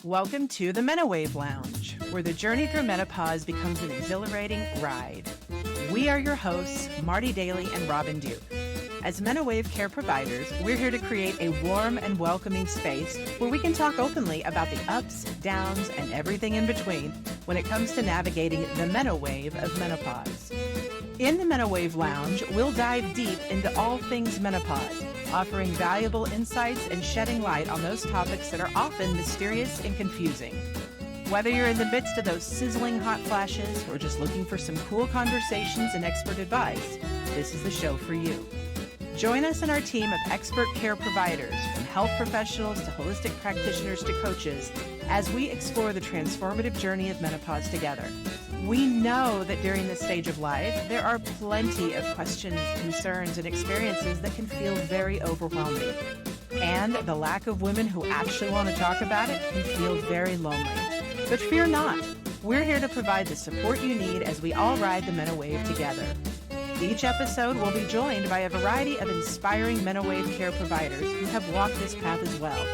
Welcome to the Menowave Lounge, where the journey through menopause becomes an exhilarating ride. We are your hosts, Marti, Daly, and Robin Duke. As Menowave care providers, we're here to create a warm and welcoming space where we can talk openly about the ups, downs, and everything in between when it comes to navigating the menowave of menopause. In the Menowave Lounge, we'll dive deep into all things menopause, offering valuable insights and shedding light on those topics that are often mysterious and confusing. Whether you're in the midst of those sizzling hot flashes or just looking for some cool conversations and expert advice, this is the show for you. Join us in our team of expert care providers, from health professionals to holistic practitioners to coaches, as we explore the transformative journey of menopause together. We know that during this stage of life, there are plenty of questions, concerns, and experiences that can feel very overwhelming. And the lack of women who actually want to talk about it can feel very lonely. But fear not. We're here to provide the support you need as we all ride the menowave together. Each episode will be joined by a variety of inspiring menowave care providers who have walked this path as well,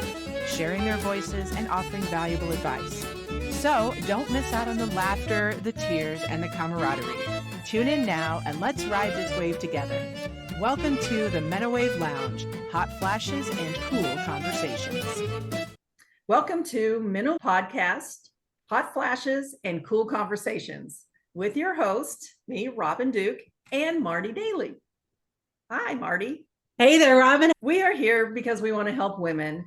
sharing their voices and offering valuable advice. So don't miss out on the laughter, the tears, and the camaraderie. Tune in now and let's ride this wave together. Welcome to the Menowave Lounge, hot flashes and cool conversations. Welcome to Menopause Podcast, hot flashes and cool conversations with your host, me, Robin Duke, and Marti Daly. Hi, Marti. Hey there, Robin. We are here because we want to help women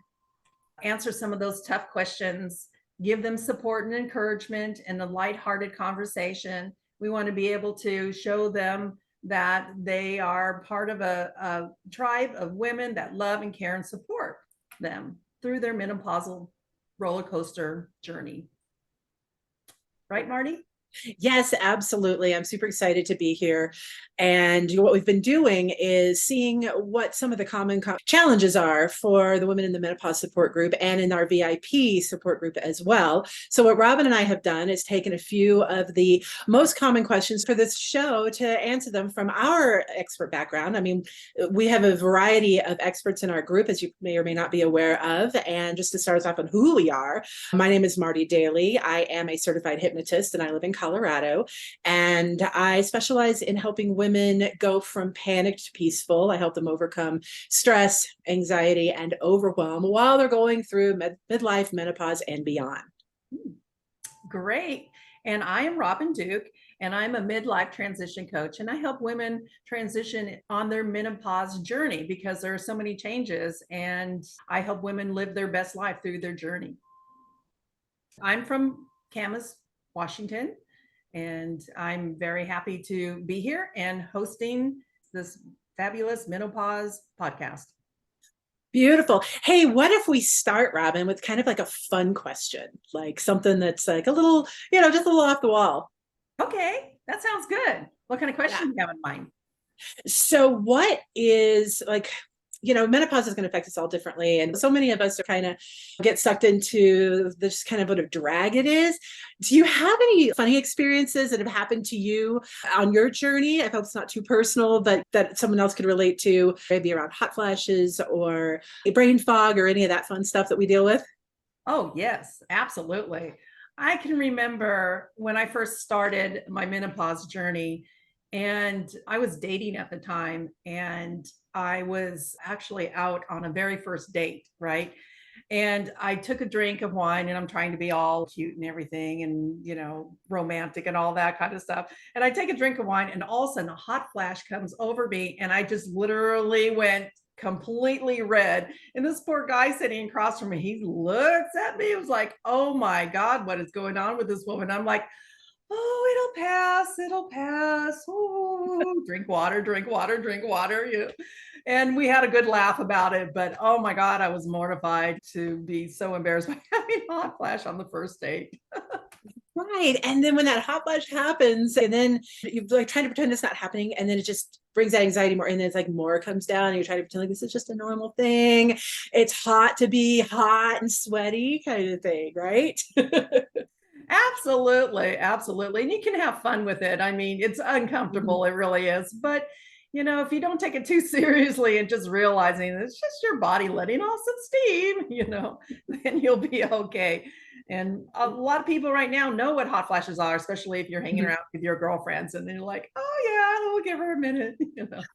answer some of those tough questions, give them support and encouragement and a lighthearted conversation. We want to be able to show them that they are part of a tribe of women that love and care and support them through their menopausal roller coaster journey. Right, Marti? Yes, absolutely. I'm super excited to be here. And what we've been doing is seeing what some of the common challenges are for the women in the menopause support group and in our VIP support group as well. So what Robin and I have done is taken a few of the most common questions for this show to answer them from our expert background. I mean, we have a variety of experts in our group, as you may or may not be aware of. And just to start us off on who we are, my name is Marti Daly. I am a certified hypnotist and I live in Colorado, and I specialize in helping women go from panic to peaceful. I help them overcome stress, anxiety, and overwhelm while they're going through midlife, menopause, and beyond. Great. And I am Robin Duke, and I'm a midlife transition coach, and I help women transition on their menopause journey because there are so many changes, and I help women live their best life through their journey. I'm from Camas, Washington, and I'm very happy to be here and hosting this fabulous menopause podcast. Beautiful. Hey, what if we start, Robin, with kind of like a fun question, like something that's like a little, just a little off the wall. Okay, that sounds good. What kind of question do you have in mind? So what is menopause is going to affect us all differently. And so many of us are kind of get sucked into this kind of what a drag it is. Do you have any funny experiences that have happened to you on your journey? I hope it's not too personal, but that someone else could relate to, maybe around hot flashes or a brain fog or any of that fun stuff that we deal with? Oh, yes, absolutely. I can remember when I first started my menopause journey, and I was dating at the time, and I was actually out on a very first date, right? And I took a drink of wine, and I'm trying to be all cute and everything and, romantic and all that kind of stuff. And I take a drink of wine, and all of a sudden a hot flash comes over me, and I just literally went completely red. And this poor guy sitting across from me, he looks at me, it was like, oh my God, what is going on with this woman? I'm like, oh, it'll pass. Ooh, drink water, drink water, drink water. And we had a good laugh about it, but oh my God, I was mortified to be so embarrassed by having a hot flash on the first date. Right. And then when that hot flash happens, and then you're like trying to pretend it's not happening, and then it just brings that anxiety more, and then it's like more comes down, and you're trying to pretend like this is just a normal thing. It's hot to be hot and sweaty kind of thing, right? Absolutely. Absolutely. And you can have fun with it. I mean, it's uncomfortable. It really is. But, if you don't take it too seriously and just realizing it's just your body letting off some steam, then you'll be okay. And a lot of people right now know what hot flashes are, especially if you're hanging around with your girlfriends and they're like, oh yeah, we'll give her a minute.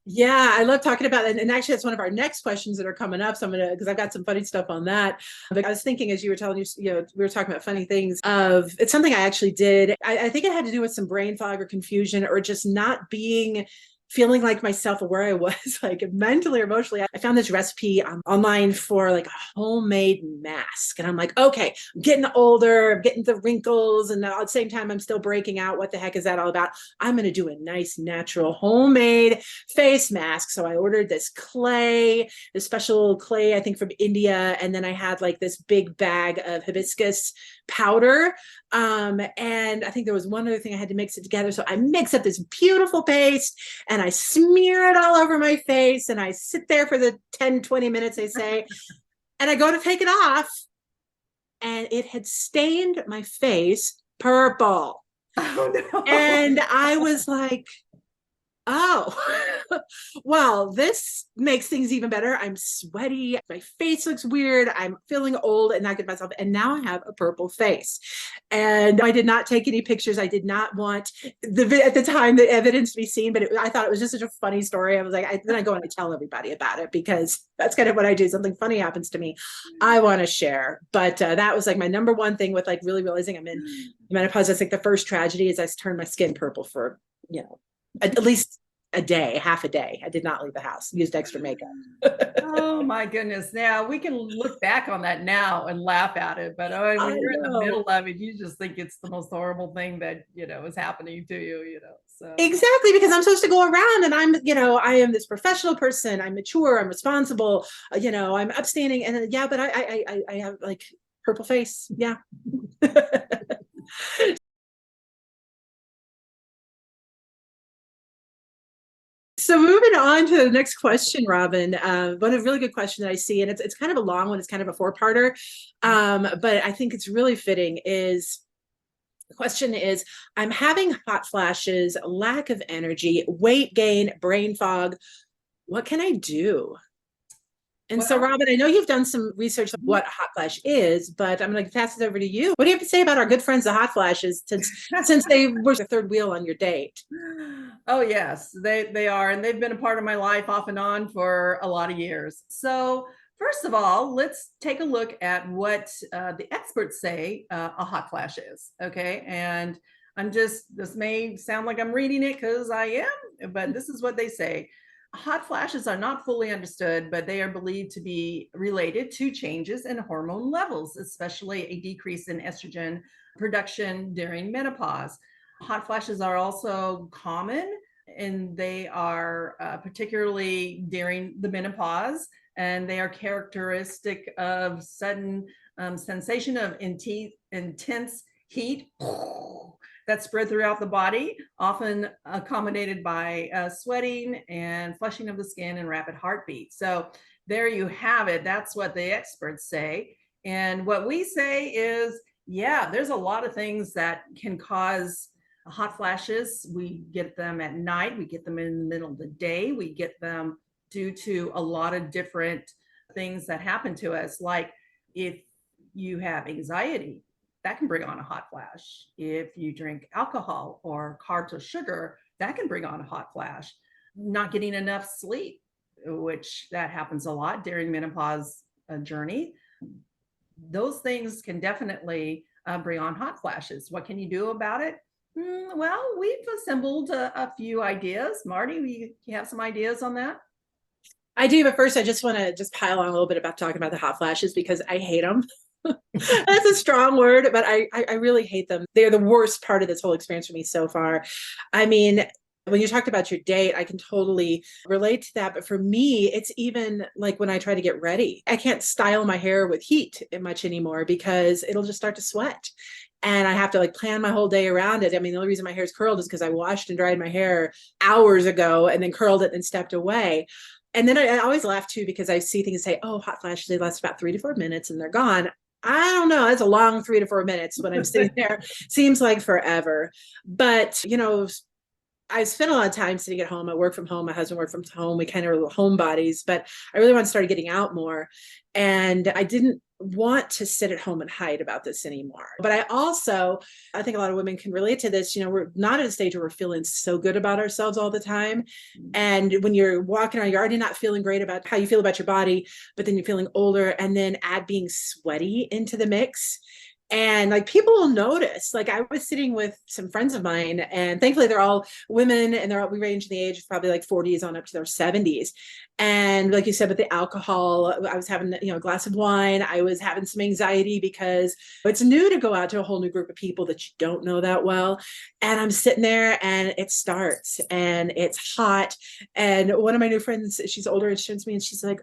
Yeah, I love talking about it. And actually, that's one of our next questions that are coming up. So I'm because I've got some funny stuff on that. But I was thinking as you were telling we were talking about funny things it's something I actually did. I think it had to do with some brain fog or confusion or just not feeling like myself or where I was, like mentally or emotionally. I found this recipe online for like a homemade mask. And I'm like, okay, I'm getting older, I'm getting the wrinkles. And at the same time, I'm still breaking out. What the heck is that all about? I'm going to do a nice, natural, homemade face mask. So I ordered this special clay, I think from India. And then I had like this big bag of hibiscus powder. And I think there was one other thing I had to mix it together. So I mix up this beautiful paste and I smear it all over my face and I sit there for the 10-20 minutes, they say, and I go to take it off and it had stained my face purple. Oh no. And I was like, oh, well, this makes things even better. I'm sweaty. My face looks weird. I'm feeling old and not good myself. And now I have a purple face. And I did not take any pictures. I did not want at the time the evidence to be seen, but I thought it was just such a funny story. I was like, then I go and I tell everybody about it because that's kind of what I do. Something funny happens to me, I want to share. But that was like my number one thing with like really realizing I'm in menopause. I think the first tragedy is I turned my skin purple for, at least a day, half a day. I did not leave the house, used extra makeup. Oh my goodness. Now we can look back on that now and laugh at it. But when you're in the middle of it, you just think it's the most horrible thing that, is happening to you, so. Exactly, because I'm supposed to go around and I am this professional person. I'm mature, I'm responsible, I'm upstanding. And but I have like purple face. Yeah. So moving on to the next question, Robin, one really good question that I see, and it's kind of a long one. It's kind of a four-parter, but I think it's really fitting. The question is, I'm having hot flashes, lack of energy, weight gain, brain fog. What can I do? And so, Robin, I know you've done some research on what a hot flash is, but I'm going to pass it over to you. What do you have to say about our good friends, the hot flashes, since they were the third wheel on your date? Oh yes, they are, and they've been a part of my life off and on for a lot of years. So first of all, let's take a look at what the experts say a hot flash is. Okay, and this may sound like I'm reading it because I am, but this is what they say. Hot flashes are not fully understood, but they are believed to be related to changes in hormone levels, especially a decrease in estrogen production during menopause. Hot flashes are also common, and they are particularly during the menopause, and they are characteristic of sudden sensation of intense heat that spread throughout the body, often accommodated by sweating and flushing of the skin and rapid heartbeat. So there you have it. That's what the experts say. And what we say is, yeah, there's a lot of things that can cause hot flashes. We get them at night. We get them in the middle of the day. We get them due to a lot of different things that happen to us. Like if you have anxiety, that can bring on a hot flash. If you drink alcohol or carbs or sugar, that can bring on a hot flash. Not getting enough sleep, which that happens a lot during menopause journey. Those things can definitely bring on hot flashes. What can you do about it? Well, we've assembled a few ideas. Marti, you have some ideas on that? I do, but first I just want to pile on a little bit about talking about the hot flashes because I hate them. That's a strong word, but I really hate them. They're the worst part of this whole experience for me so far. I mean, when you talked about your date, I can totally relate to that. But for me, it's even like when I try to get ready, I can't style my hair with heat much anymore because it'll just start to sweat. And I have to like plan my whole day around it. I mean, the only reason my hair is curled is because I washed and dried my hair hours ago and then curled it and stepped away. And then I always laugh too, because I see things say, oh, hot flashes, they last about 3 to 4 minutes and they're gone. I don't know. It's a long 3 to 4 minutes when I'm sitting there. Seems like forever. But, I spent a lot of time sitting at home. I work from home. My husband worked from home. We kind of were homebodies, but I really want to start getting out more. And I didn't want to sit at home and hide about this anymore. But I think a lot of women can relate to this. We're not at a stage where we're feeling so good about ourselves all the time. And when you're walking around, you're already not feeling great about how you feel about your body, but then you're feeling older, and then add being sweaty into the mix. And like, people will notice. Like, I was sitting with some friends of mine, and thankfully they're all women, and we range in the age of probably like 40s on up to their 70s. And like you said, with the alcohol, I was having, a glass of wine. I was having some anxiety because it's new to go out to a whole new group of people that you don't know that well. And I'm sitting there, and it starts, and it's hot. And one of my new friends, she's older, and she turns to me and she's like,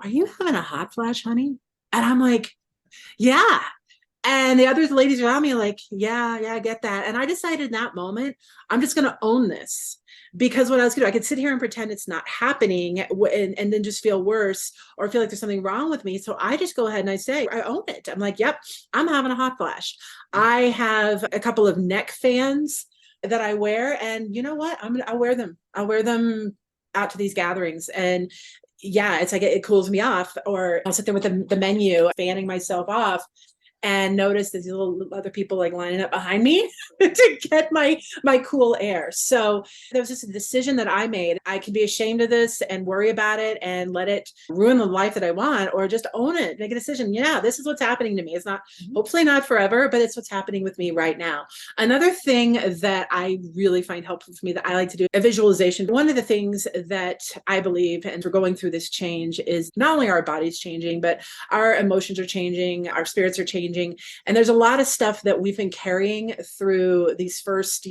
"Are you having a hot flash, honey?" And I'm like, "Yeah." And the other ladies around me are like, yeah, I get that. And I decided in that moment, I'm just going to own this, because what I was going to do, I could sit here and pretend it's not happening, and then just feel worse or feel like there's something wrong with me. So I just go ahead and I own it. I'm like, yep, I'm having a hot flash. I have a couple of neck fans that I wear, and you know what? I'll wear them. I'll wear them out to these gatherings. And yeah, it's like, it cools me off. Or I'll sit there with the menu, fanning myself off, and notice these little other people like lining up behind me to get my cool air. So there was just a decision that I made. I can be ashamed of this and worry about it and let it ruin the life that I want, or just own it, make a decision. Yeah, this is what's happening to me. It's not, hopefully not forever, but it's what's happening with me right now. Another thing that I really find helpful for me, that I like to do, a visualization. One of the things that I believe, and we're going through this change, is not only our bodies changing, but our emotions are changing, our spirits are changing. And there's a lot of stuff that we've been carrying through these first,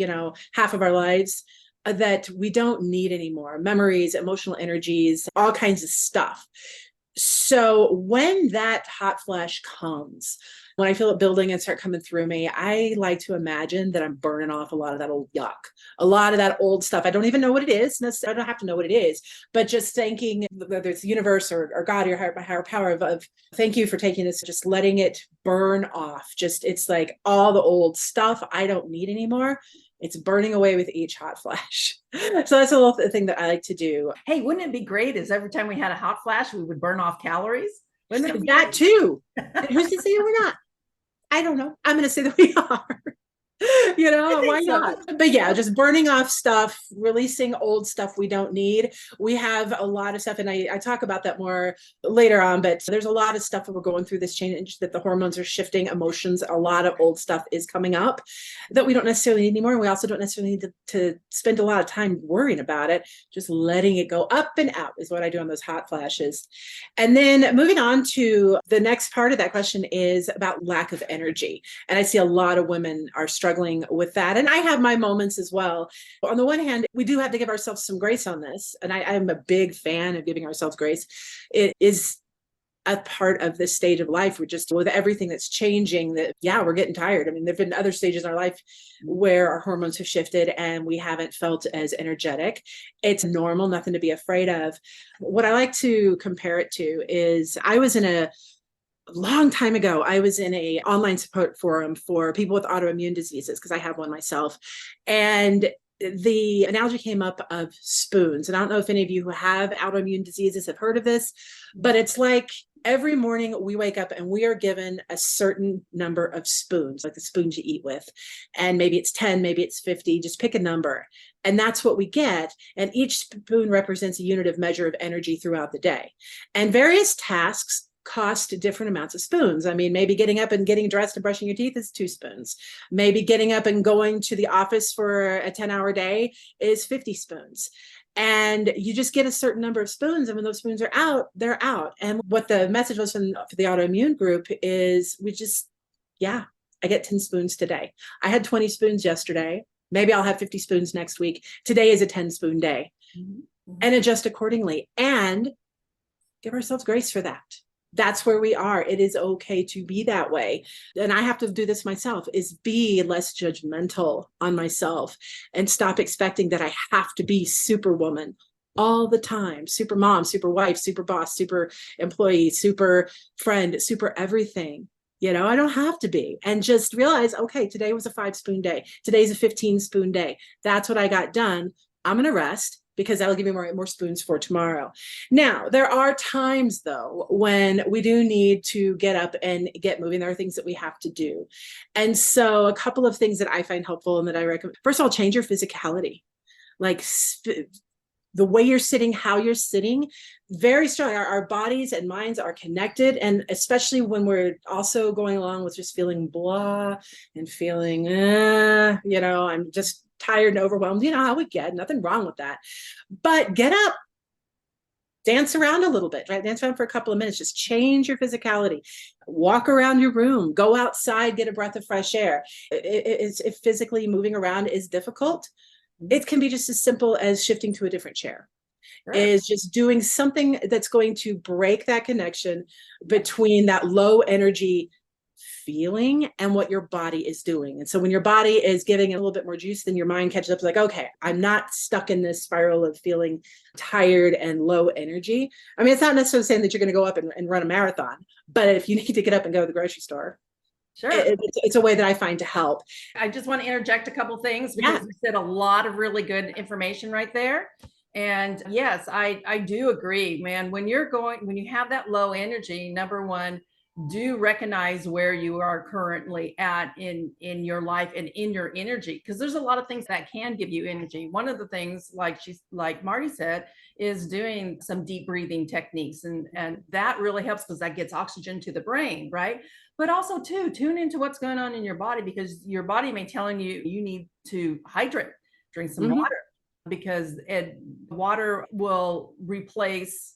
half of our lives, that we don't need anymore. Memories, emotional energies, all kinds of stuff. So when that hot flash comes, when I feel it building and start coming through me, I like to imagine that I'm burning off a lot of that old yuck, a lot of that old stuff. I don't even know what it is. I don't have to know what it is, but just thanking, whether it's the universe or God or my higher power, of thank you for taking this, just letting it burn off. It's like all the old stuff I don't need anymore. It's burning away with each hot flash. So that's a little thing that I like to do. Hey, wouldn't it be great is every time we had a hot flash, we would burn off calories? Wouldn't it be that too? Who's to say we're not? I don't know. I'm going to say that we are. Why not? But yeah, just burning off stuff, releasing old stuff we don't need. We have a lot of stuff, and I talk about that more later on, but there's a lot of stuff that we're going through this change, that the hormones are shifting, emotions, a lot of old stuff is coming up that we don't necessarily need anymore. And we also don't necessarily need to spend a lot of time worrying about it. Just letting it go up and out is what I do on those hot flashes. And then moving on to the next part of that question is about lack of energy. And I see a lot of women are struggling with that. And I have my moments as well. On the one hand, we do have to give ourselves some grace on this. And I'm a big fan of giving ourselves grace. It is a part of this stage of life. We're just, with everything that's changing, that, yeah, we're getting tired. I mean, there've been other stages in our life where our hormones have shifted and we haven't felt as energetic. It's normal, nothing to be afraid of. What I like to compare it to is, long time ago, I was in a online support forum for people with autoimmune diseases, because I have one myself. And the analogy came up of spoons. And I don't know if any of you who have autoimmune diseases have heard of this, but it's like every morning we wake up and we are given a certain number of spoons, like the spoons you eat with. And maybe it's 10, maybe it's 50, just pick a number. And that's what we get. And each spoon represents a unit of measure of energy throughout the day. And various tasks cost different amounts of spoons. I mean, maybe getting up and getting dressed and brushing your teeth is 2 spoons. Maybe getting up and going to the office for a 10-hour day is 50 spoons. And you just get a certain number of spoons. And when those spoons are out, they're out. And what the message was for the autoimmune group is, I get 10 spoons today. I had 20 spoons yesterday. Maybe I'll have 50 spoons next week. Today is a 10-spoon day. Mm-hmm. And adjust accordingly and give ourselves grace for that. That's where we are. It is okay to be that way. And I have to do this myself, is be less judgmental on myself and stop expecting that I have to be superwoman all the time. Super mom, super wife, super boss, super employee, super friend, super everything. I don't have to be. And just realize, okay, today was a 5-spoon day. Today's a 15-spoon day. That's what I got done. I'm going to rest. because that'll give you more spoons for tomorrow. Now, there are times though when we do need to get up and get moving. There are things that we have to do. And so a couple of things that I find helpful and that I recommend. First of all, change your physicality. Like the way you're sitting, how you're sitting, very strong. Our bodies and minds are connected. And especially when we're also going along with just feeling blah and feeling, I'm just tired and overwhelmed. You know how we get, nothing wrong with that. But get up, dance around a little bit, right? Dance around for a couple of minutes, just change your physicality, walk around your room, go outside, get a breath of fresh air. If physically moving around is difficult, it can be just as simple as shifting to a different chair. Sure. Is just doing something that's going to break that connection between that low energy feeling and what your body is doing. And so when your body is giving it a little bit more juice, then your mind catches up, like, okay, I'm not stuck in this spiral of feeling tired and low energy. I mean, it's not necessarily saying that you're going to go up and run a marathon, but if you need to get up and go to the grocery store, sure, it's a way that I find to help. I just want to interject a couple things because you said a lot of really good information right there. And yes, I do agree, man. When you have that low energy, number one, do recognize where you are currently at in your life and in your energy, because there's a lot of things that can give you energy. One of the things, like Marti said, is doing some deep breathing techniques, and that really helps because that gets oxygen to the brain, right? But also too, tune into what's going on in your body, because your body may telling you need to hydrate, drink some water, because water will replace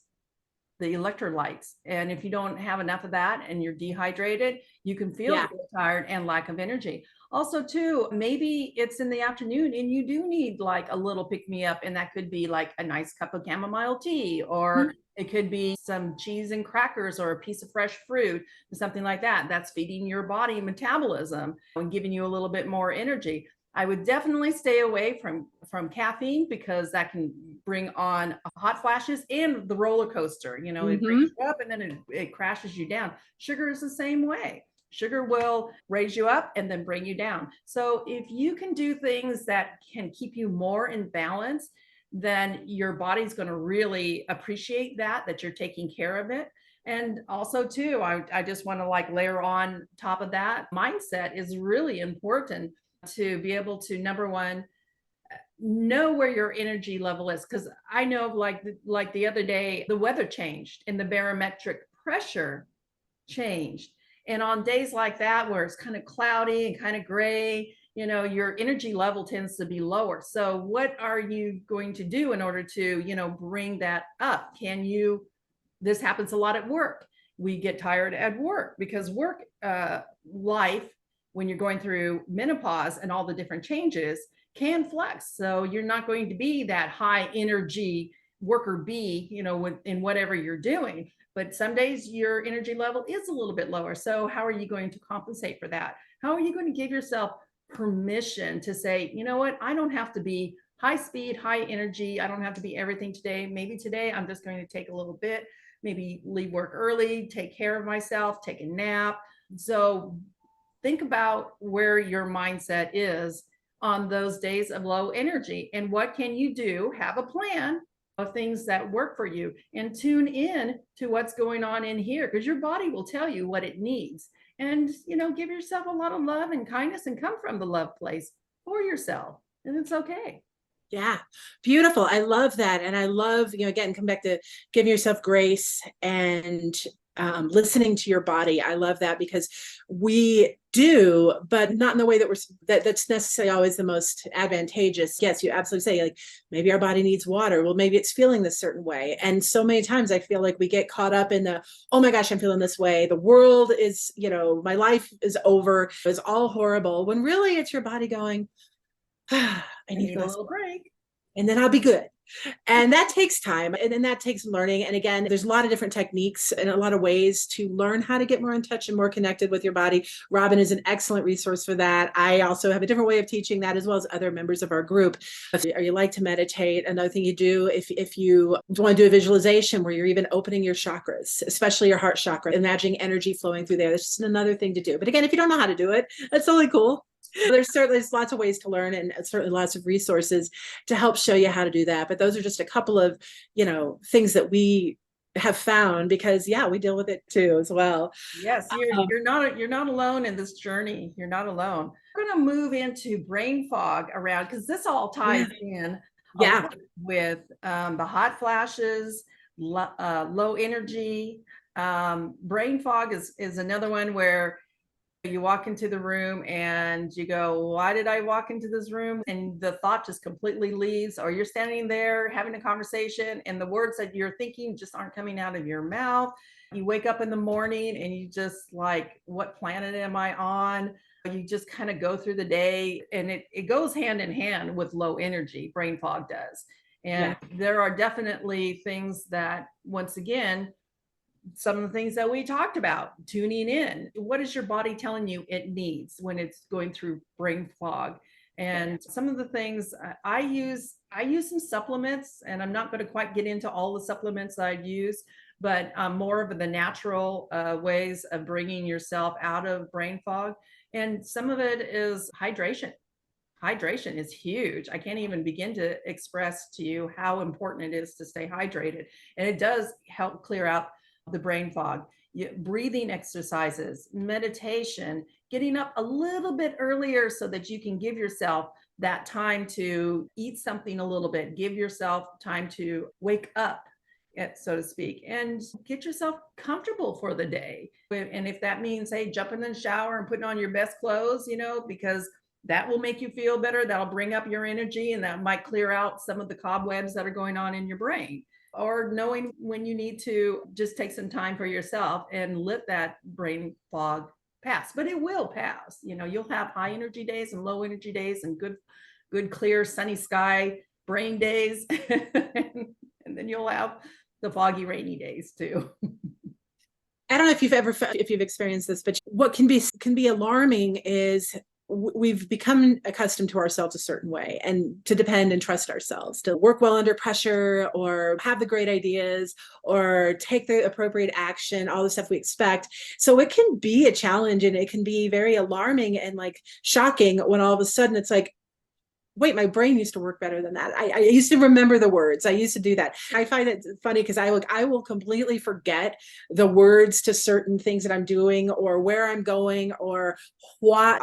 the electrolytes. And if you don't have enough of that and you're dehydrated, you can feel tired and lack of energy. Also too, maybe it's in the afternoon and you do need like a little pick me up, and that could be like a nice cup of chamomile tea, or it could be some cheese and crackers or a piece of fresh fruit, something like that. That's feeding your body metabolism and giving you a little bit more energy. I would definitely stay away from caffeine, because that can bring on hot flashes and the roller coaster. It brings you up and then it crashes you down. Sugar is the same way. Sugar will raise you up and then bring you down. So if you can do things that can keep you more in balance, then your body's going to really appreciate that you're taking care of it. And also too, I just want to layer on top of that, mindset is really important to be able to, number one, know where your energy level is. Because I know like the other day, the weather changed and the barometric pressure changed. And on days like that, where it's kind of cloudy and kind of gray, your energy level tends to be lower. So what are you going to do in order to, bring that up? This happens a lot at work. We get tired at work because work life, when you're going through menopause and all the different changes, can flex. So you're not going to be that high energy worker bee, in whatever you're doing. But some days your energy level is a little bit lower. So how are you going to compensate for that? How are you going to give yourself permission to say, you know what, I don't have to be high speed, high energy. I don't have to be everything today. Maybe today I'm just going to take a little bit, maybe leave work early, take care of myself, take a nap. So think about where your mindset is on those days of low energy, and what can you do? Have a plan of things that work for you, and tune in to what's going on in here, because your body will tell you what it needs. And, give yourself a lot of love and kindness, and come from the love place for yourself. And it's okay. Yeah, beautiful. I love that. And I love, again, come back to giving yourself grace and listening to your body. I love that, because we do, but not in the way that's necessarily always the most advantageous. Yes, you absolutely say, like, maybe our body needs water. Well, maybe it's feeling this certain way. And so many times I feel like we get caught up in oh my gosh, I'm feeling this way. The world is, my life is over. It's all horrible. When really it's your body going, I need a little break. And then I'll be good. And that takes time, and then that takes learning. And again, there's a lot of different techniques and a lot of ways to learn how to get more in touch and more connected with your body. Robin is an excellent resource for that. I also have a different way of teaching that, as well as other members of our group. If you like to meditate, another thing you do, if you want to do a visualization where you're even opening your chakras, especially your heart chakra, imagining energy flowing through there, that's just another thing to do. But again, if you don't know how to do it, that's totally cool. There's lots of ways to learn, and certainly lots of resources to help show you how to do that. But those are just a couple of, things that we have found, because we deal with it too as well. Yes, you're not alone in this journey. You're not alone. We're going to move into brain fog around, because this all ties in a lot with the hot flashes, low energy. Brain fog is another one where you walk into the room and you go, why did I walk into this room? And the thought just completely leaves, or you're standing there having a conversation and the words that you're thinking just aren't coming out of your mouth. You wake up in the morning and you just like, what planet am I on? You just kind of go through the day, and it goes hand in hand with low energy. Brain fog does. And there are definitely things that, once again, some of the things that we talked about, tuning in. What is your body telling you it needs when it's going through brain fog? And some of the things I use some supplements, and I'm not going to quite get into all the supplements I use, but more of the natural ways of bringing yourself out of brain fog. And some of it is hydration. Hydration is huge. I can't even begin to express to you how important it is to stay hydrated. And it does help clear out the brain fog. Breathing exercises, meditation, getting up a little bit earlier so that you can give yourself that time to eat something a little bit, give yourself time to wake up, so to speak, and get yourself comfortable for the day. And if that means, hey, jumping in the shower and putting on your best clothes, because that will make you feel better, that'll bring up your energy, and that might clear out some of the cobwebs that are going on in your brain. Or knowing when you need to just take some time for yourself and let that brain fog pass. But it will pass. You'll have high energy days and low energy days, and good clear sunny sky brain days. And then you'll have the foggy rainy days too. I don't know if you've experienced this, but what can be alarming is we've become accustomed to ourselves a certain way, and to depend and trust ourselves to work well under pressure, or have the great ideas, or take the appropriate action, all the stuff we expect. So it can be a challenge, and it can be very alarming and like shocking when all of a sudden it's like, wait, my brain used to work better than that. I used to remember the words. I used to do that. I find it funny because I will completely forget the words to certain things that I'm doing, or where I'm going, or what.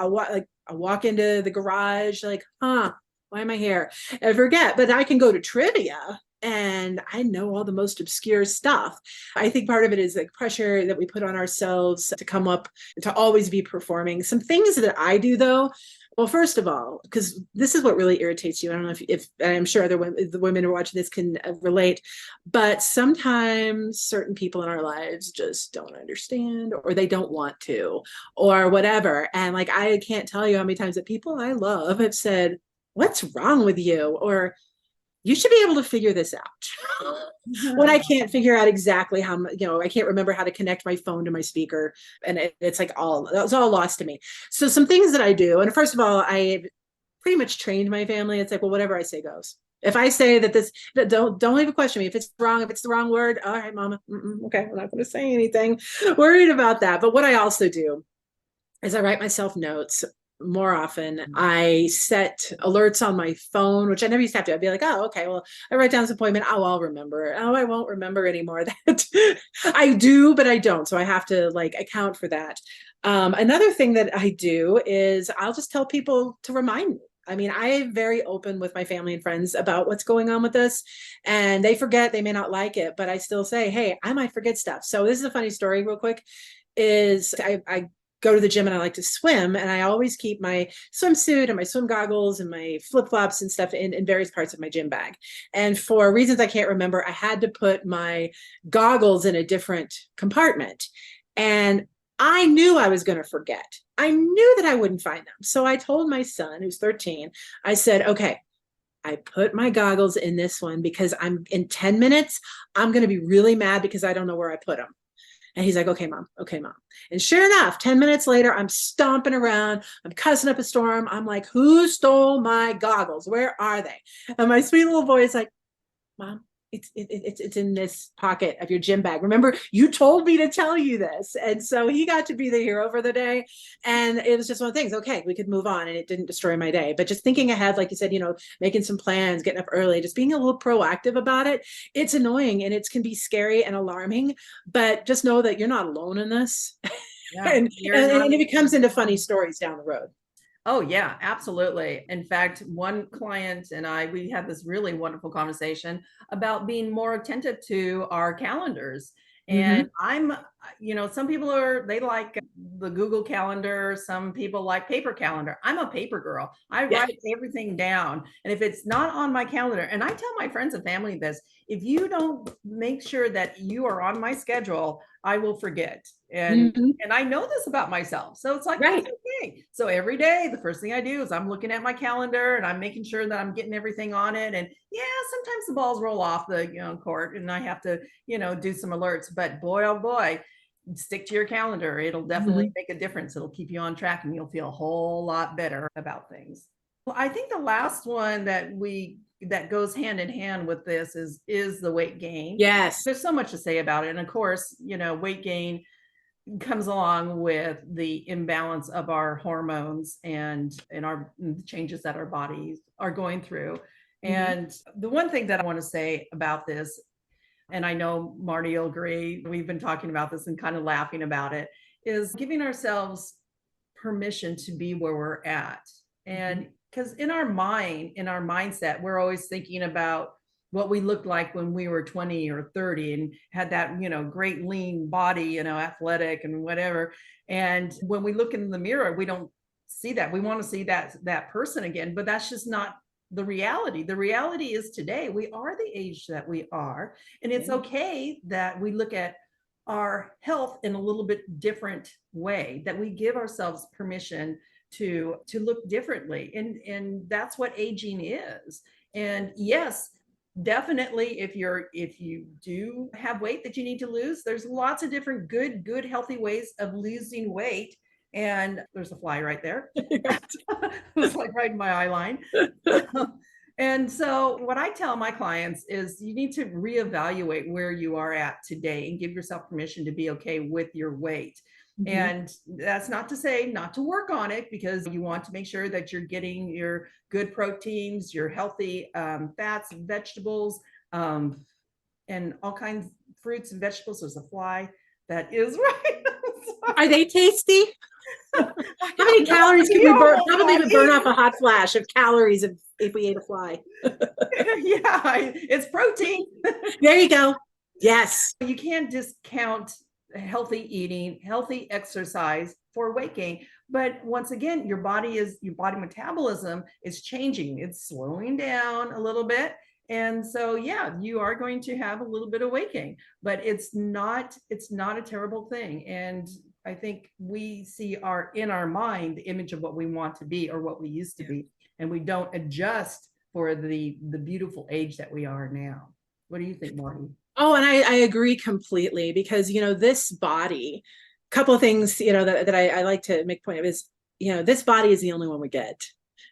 I walk into the garage like, why am I here? I forget, but I can go to trivia and I know all the most obscure stuff. I think part of it is like pressure that we put on ourselves to come up, to always be performing. Some things that I do though, well, first of all, because this is what really irritates you. I don't know if I'm sure the women who are watching this can relate, but sometimes certain people in our lives just don't understand, or they don't want to, or whatever. And like, I can't tell you how many times that people I love have said, what's wrong with you? Or you should be able to figure this out. When I can't figure out exactly how, I can't remember how to connect my phone to my speaker. And it's all lost to me. So some things that I do, and first of all, I pretty much trained my family. It's like, well, whatever I say goes. If I say that don't even question me. If it's wrong, if it's the wrong word, all right, mama. Okay, we're not going to say anything. Worried about that. But what I also do is I write myself notes. More often, I set alerts on my phone, which I never used to have to. I'd be like, oh, okay, well, I write down this appointment. Oh, I'll remember. Oh, I won't remember anymore. That I do, but I don't. So I have to like account for that. Another thing that I do is I'll just tell people to remind me. I mean, I am very open with my family and friends about what's going on with this, and they forget, they may not like it, but I still say, hey, I might forget stuff. So this is a funny story real quick, is I go to the gym and I like to swim, and I always keep my swimsuit and my swim goggles and my flip-flops and stuff in various parts of my gym bag. And for reasons I can't remember, I had to put my goggles in a different compartment. And I knew I was going to forget. I knew that I wouldn't find them. So I told my son, who's 13, I said, okay, I put my goggles in this one because I'm in 10 minutes, I'm going to be really mad because I don't know where I put them. And he's like, okay, mom. And sure enough, 10 minutes later, I'm stomping around. I'm cussing up a storm. I'm like, who stole my goggles? Where are they? And my sweet little boy is like, Mom, it's in this pocket of your gym bag. Remember, you told me to tell you this. And so he got to be the hero for the day. And it was just one of the things, okay, we could move on, and it didn't destroy my day. But just thinking ahead, like you said, making some plans, getting up early, just being a little proactive about it. It's annoying and it can be scary and alarming, but just know that you're not alone in this. Yeah, and it becomes into funny stories down the road. Oh, yeah, absolutely. In fact, one client and we had this really wonderful conversation about being more attentive to our calendars. And some people they like the Google Calendar. Some people like paper calendar. I'm a paper girl. I write everything down. And if it's not on my calendar, and I tell my friends and family this, if you don't make sure that you are on my schedule, I will forget. And I know this about myself. So it's like, right. That's okay. So every day, the first thing I do is I'm looking at my calendar and I'm making sure that I'm getting everything on it. And yeah, sometimes the balls roll off the court and I have to, do some alerts. But boy, oh boy, stick to your calendar. It'll definitely make a difference. It'll keep you on track and you'll feel a whole lot better about things. Well, I think the last one that goes hand in hand with this is the weight gain. Yes. There's so much to say about it. And of course, weight gain comes along with the imbalance of our hormones and our changes that our bodies are going through. And the one thing that I want to say about this, and I know Marti will agree, we've been talking about this and kind of laughing about it, is giving ourselves permission to be where we're at. And because in our mindset, we're always thinking about what we looked like when we were 20 or 30 and had that, great lean body, athletic and whatever. And when we look in the mirror, we don't see that. We want to see that person again, but that's just not the reality. The reality is today we are the age that we are. And it's okay that we look at our health in a little bit different way, that we give ourselves permission to look differently. And that's what aging is. And yes, definitely if you do have weight that you need to lose, there's lots of different good healthy ways of losing weight. And there's a fly right there. It's like right in my eye line. And so what I tell my clients is you need to reevaluate where you are at today and give yourself permission to be okay with your weight. And that's not to say not to work on it, because you want to make sure that you're getting your good proteins, your healthy fats and vegetables, and all kinds of fruits and vegetables. There's a fly that is right. Are they tasty? How many calories can we burn? Probably would burn off a hot flash of calories if we ate a fly. Yeah, it's protein. There you go. Yes. You can't discount healthy eating, healthy exercise for weight gain. But once again, your body metabolism is changing. It's slowing down a little bit. And so, yeah, you are going to have a little bit of weight gain, but it's not a terrible thing. And I think we see in our mind the image of what we want to be or what we used to be, and we don't adjust for the beautiful age that we are now. What do you think, Marti? Oh, and I agree completely, because, this body, a couple of things, that I like to make point of is, this body is the only one we get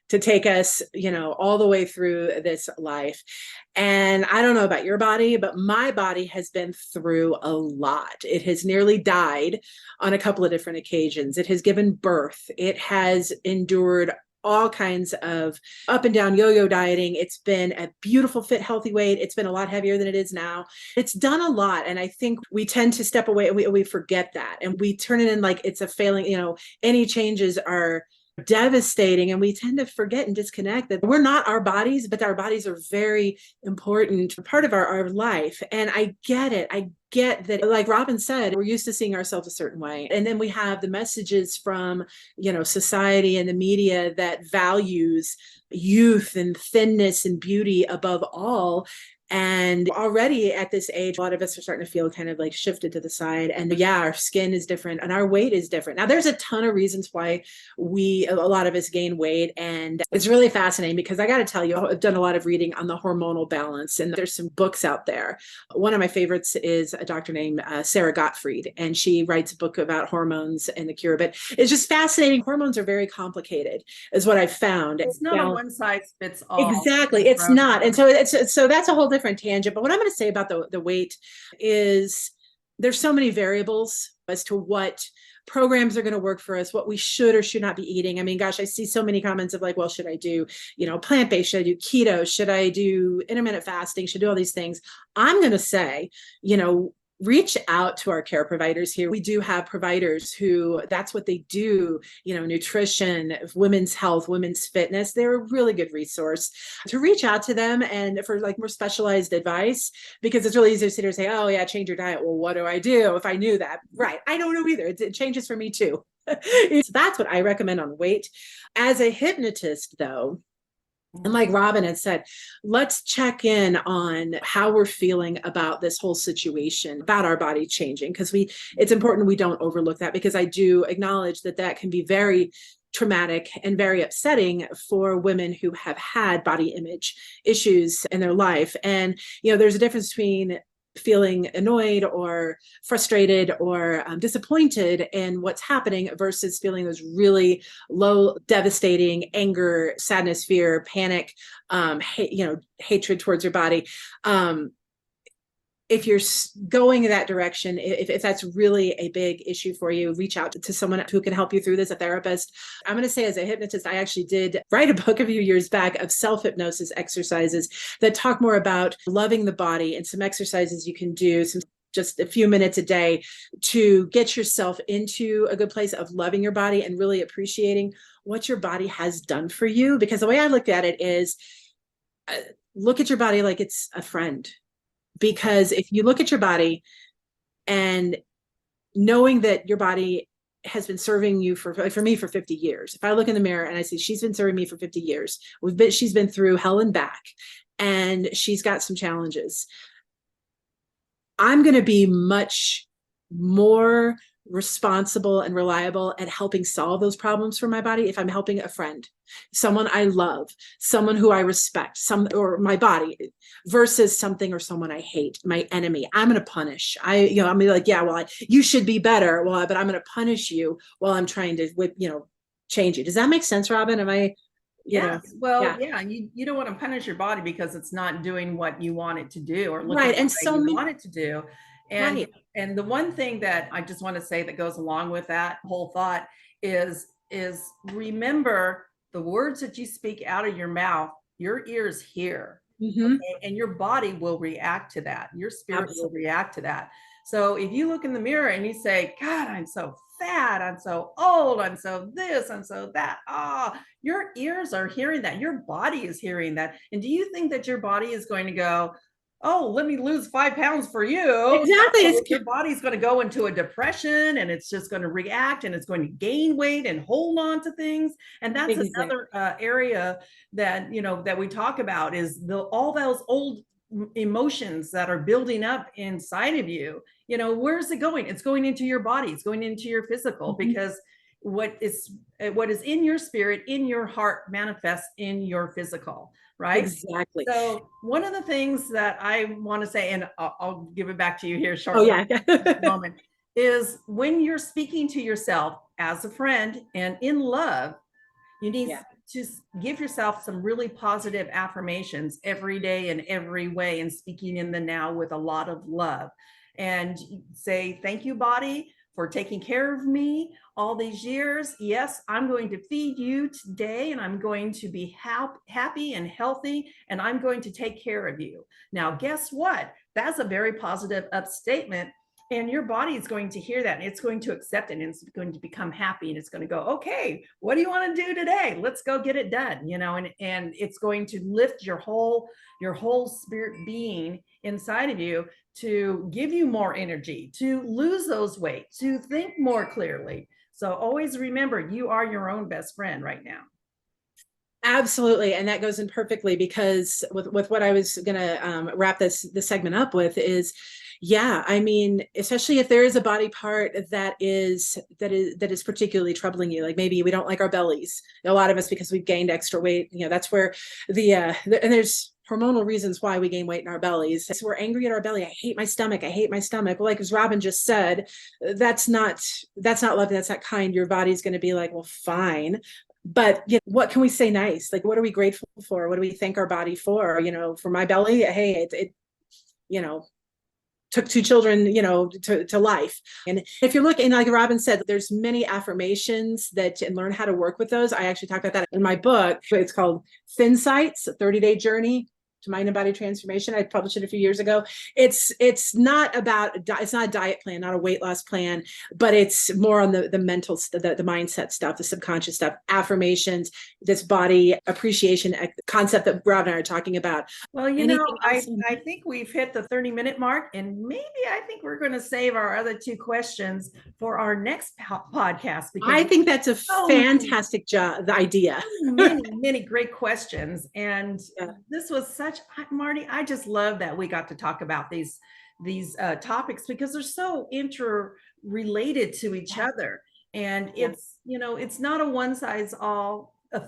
to take us, all the way through this life. And I don't know about your body, but my body has been through a lot. It has nearly died on a couple of different occasions. It has given birth. It has endured all kinds of up and down yo-yo dieting. It's been a beautiful, fit, healthy weight. It's been a lot heavier than it is now. It's done a lot. And I think we tend to step away and we forget that. And we turn it in like it's a failing, any changes are devastating, and we tend to forget and disconnect that we're not our bodies, but our bodies are very important part of our life. And I get it. I get that, like Robin said, we're used to seeing ourselves a certain way. And then we have the messages from, society and the media that values youth and thinness and beauty above all. And already at this age, a lot of us are starting to feel kind of like shifted to the side. And yeah, our skin is different and our weight is different. Now, there's a ton of reasons why a lot of us gain weight. And it's really fascinating, because I got to tell you, I've done a lot of reading on the hormonal balance, and there's some books out there. One of my favorites is a doctor named Sarah Gottfried, and she writes a book about hormones and the cure. But it's just fascinating. Hormones are very complicated, is what I've found. It's not a one size fits all. Exactly. It's not. And so that's a whole different tangent, but what I'm going to say about the weight is there's so many variables as to what programs are going to work for us, what we should or should not be eating. I mean, gosh, I see so many comments of like, well, should I do, plant-based? Should I do keto? Should I do intermittent fasting? Should I do all these things? I'm going to say, reach out to our care providers here. We do have providers who that's what they do, nutrition, women's health, women's fitness. They're a really good resource to reach out to them and for like more specialized advice, because it's really easy to sit here and say, oh yeah, change your diet. Well, what do I do if I knew that? Right. I don't know either. It changes for me too. So that's what I recommend on weight. As a hypnotist though, and like Robin had said, let's check in on how we're feeling about this whole situation, about our body changing, because it's important we don't overlook that, because I do acknowledge that can be very traumatic and very upsetting for women who have had body image issues in their life. And, there's a difference between feeling annoyed or frustrated or disappointed in what's happening versus feeling those really low, devastating anger, sadness, fear, panic, hatred towards your body. If you're going in that direction, if that's really a big issue for you, reach out to someone who can help you through this, a therapist. I'm going to say, as a hypnotist, I actually did write a book a few years back of self-hypnosis exercises that talk more about loving the body, and some exercises you can do, just a few minutes a day to get yourself into a good place of loving your body and really appreciating what your body has done for you. Because the way I looked at it is, look at your body like it's a friend. Because if you look at your body and knowing that your body has been serving you for me for 50 years, if I look in the mirror and I see she's been serving me for 50 years, she's been through hell and back, and she's got some challenges, I'm going to be much more responsible and reliable at helping solve those problems for my body if I'm helping a friend, someone I love, someone who I respect, or my body, versus something or someone I hate, my enemy. I'm going to punish. I'm going to be like, yeah, well, you should be better. Well, but I'm going to punish you while I'm trying to change you. Does that make sense, Robin? Am I? Yeah. You don't want to punish your body because it's not doing what you want it to do, or right. And so you want it to do. And right. And the one thing that I just want to say that goes along with that whole thought is remember the words that you speak out of your mouth, your ears hear. Mm-hmm. Okay? And your body will react to that. Your spirit will react to that. So if you look in the mirror and you say, God, I'm so fat, I'm so old, I'm so this, I'm so that. Your ears are hearing that. Your body is hearing that. And do you think that your body is going to go, oh, let me lose 5 pounds for you? Exactly. No, your body's going to go into a depression, and it's just going to react, and it's going to gain weight and hold on to things. And that's another area that, that we talk about is all those old emotions that are building up inside of you. Where's it going? It's going into your body. It's going into your physical, because what is in your spirit, in your heart, manifests in your physical, right? Exactly. So one of the things that I want to say, and I'll give it back to you here shortly, moment, is when you're speaking to yourself as a friend and in love, you need to give yourself some really positive affirmations every day in every way, and speaking in the now with a lot of love, and say, thank you, body, for taking care of me all these years. Yes, I'm going to feed you today, and I'm going to be happy and healthy, and I'm going to take care of you. Now, guess what? That's a very positive up statement, and your body is going to hear that, and it's going to accept it, and it's going to become happy, and it's going to go, okay, what do you want to do today? Let's go get it done, and it's going to lift your whole spirit being inside of you to give you more energy, to lose those weight, to think more clearly. So always remember, you are your own best friend right now. Absolutely. And that goes in perfectly, because with what I was going to wrap this segment up with is, I mean, especially if there is a body part that is particularly troubling you, like maybe we don't like our bellies. A lot of us, because we've gained extra weight, that's where and there's hormonal reasons why we gain weight in our bellies. So we're angry at our belly. I hate my stomach. I hate my stomach. Well, like as Robin just said, that's not loving. That's not kind. Your body's going to be like, well, fine. But what can we say nice? Like, what are we grateful for? What do we thank our body for? For my belly, hey, it took two children, to life. And if you're looking, like Robin said, there's many affirmations and learn how to work with those. I actually talk about that in my book. It's called Thin Sights, a 30-day journey to mind and body transformation. I published it a few years ago. It's not a diet plan, not a weight loss plan, but it's more on the mental, the mindset stuff, the subconscious stuff, affirmations, this body appreciation concept that Rob and I are talking about. Well, I think we've hit the 30-minute mark, and maybe I think we're going to save our other two questions for our next podcast. Because I think that's a fantastic idea. Many great questions. And this was Marti, I just love that we got to talk about these topics because they're so interrelated to each other. And it's not a one size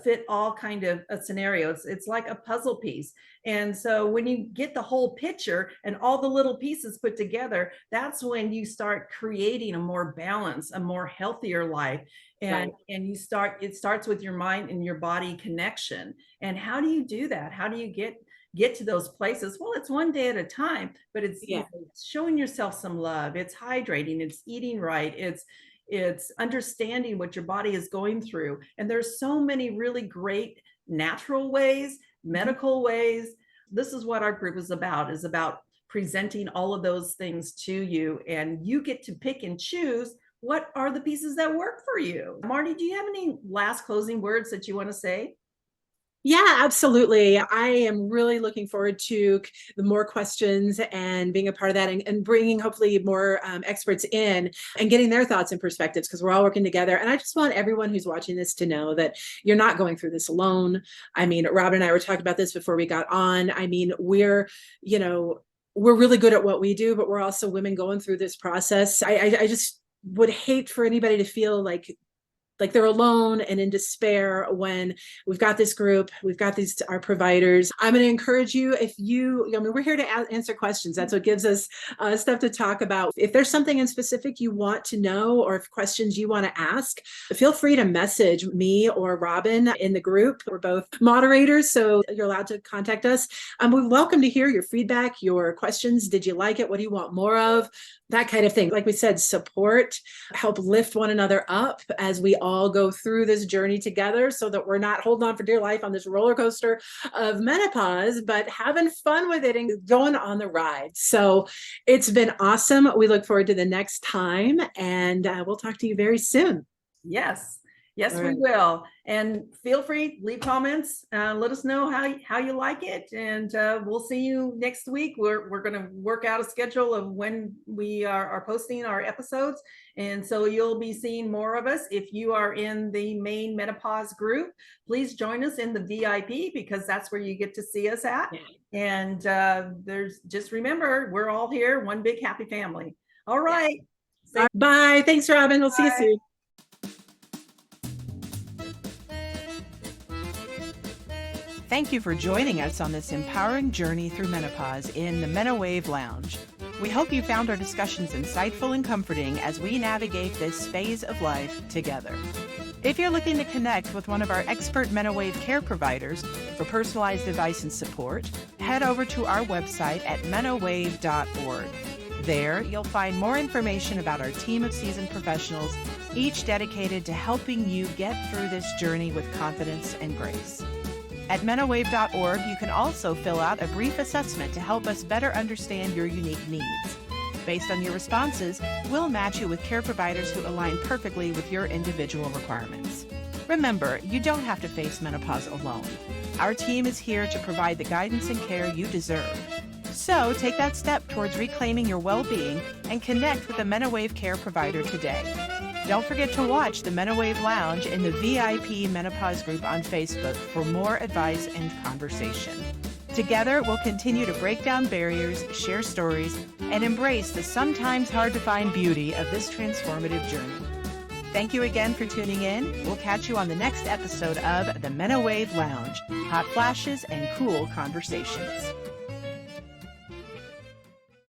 fit all kind of a scenario. It's like a puzzle piece. And so when you get the whole picture and all the little pieces put together, that's when you start creating a more balanced, a more healthier life. And it starts with your mind and your body connection. And how do you do that? How do you get to those places? Well, it's one day at a time, but it's showing yourself some love. It's hydrating, it's eating right, it's understanding what your body is going through. And there's so many really great natural ways, medical ways. This is what our group is about presenting all of those things to you, and you get to pick and choose what are the pieces that work for you. Marti, do you have any last closing words that you want to say? Yeah, absolutely. I am really looking forward to the more questions and being a part of that, and bringing hopefully more experts in and getting their thoughts and perspectives, because we're all working together. And I just want everyone who's watching this to know that you're not going through this alone. I mean, Robin and I were talking about this before we got on. I mean, we're really good at what we do, but we're also women going through this process. I just would hate for anybody to feel like they're alone and in despair when we've got this group, we've got our providers. I'm going to encourage you, we're here to answer questions. That's what gives us stuff to talk about. If there's something in specific you want to know, or if questions you want to ask, feel free to message me or Robin in the group. We're both moderators, so you're allowed to contact us. We're welcome to hear your feedback, your questions. Did you like it? What do you want more of? That kind of thing. Like we said, support, help lift one another up as we all go through this journey together, so that we're not holding on for dear life on this roller coaster of menopause, but having fun with it and going on the ride. So it's been awesome. We look forward to the next time, and we'll talk to you very soon. Yes, we will. And feel free, leave comments, let us know how you like it, and we'll see you next week. We're going to work out a schedule of when we are posting our episodes, and so you'll be seeing more of us. If you are in the main menopause group, please join us in the VIP, because that's where you get to see us at. And just remember, we're all here, one big happy family. All right. Bye. Thanks, Robin. We'll see you soon. Thank you for joining us on this empowering journey through menopause in the MenoWave Lounge. We hope you found our discussions insightful and comforting as we navigate this phase of life together. If you're looking to connect with one of our expert MenoWave care providers for personalized advice and support, head over to our website at menowave.org. There, you'll find more information about our team of seasoned professionals, each dedicated to helping you get through this journey with confidence and grace. At menowave.org, you can also fill out a brief assessment to help us better understand your unique needs. Based on your responses, we'll match you with care providers who align perfectly with your individual requirements. Remember, you don't have to face menopause alone. Our team is here to provide the guidance and care you deserve. So take that step towards reclaiming your well-being and connect with a MenoWave care provider today. Don't forget to watch the MenoWave Lounge in the VIP Menopause group on Facebook for more advice and conversation. Together, we'll continue to break down barriers, share stories, and embrace the sometimes hard-to-find beauty of this transformative journey. Thank you again for tuning in. We'll catch you on the next episode of the MenoWave Lounge, hot flashes and cool conversations.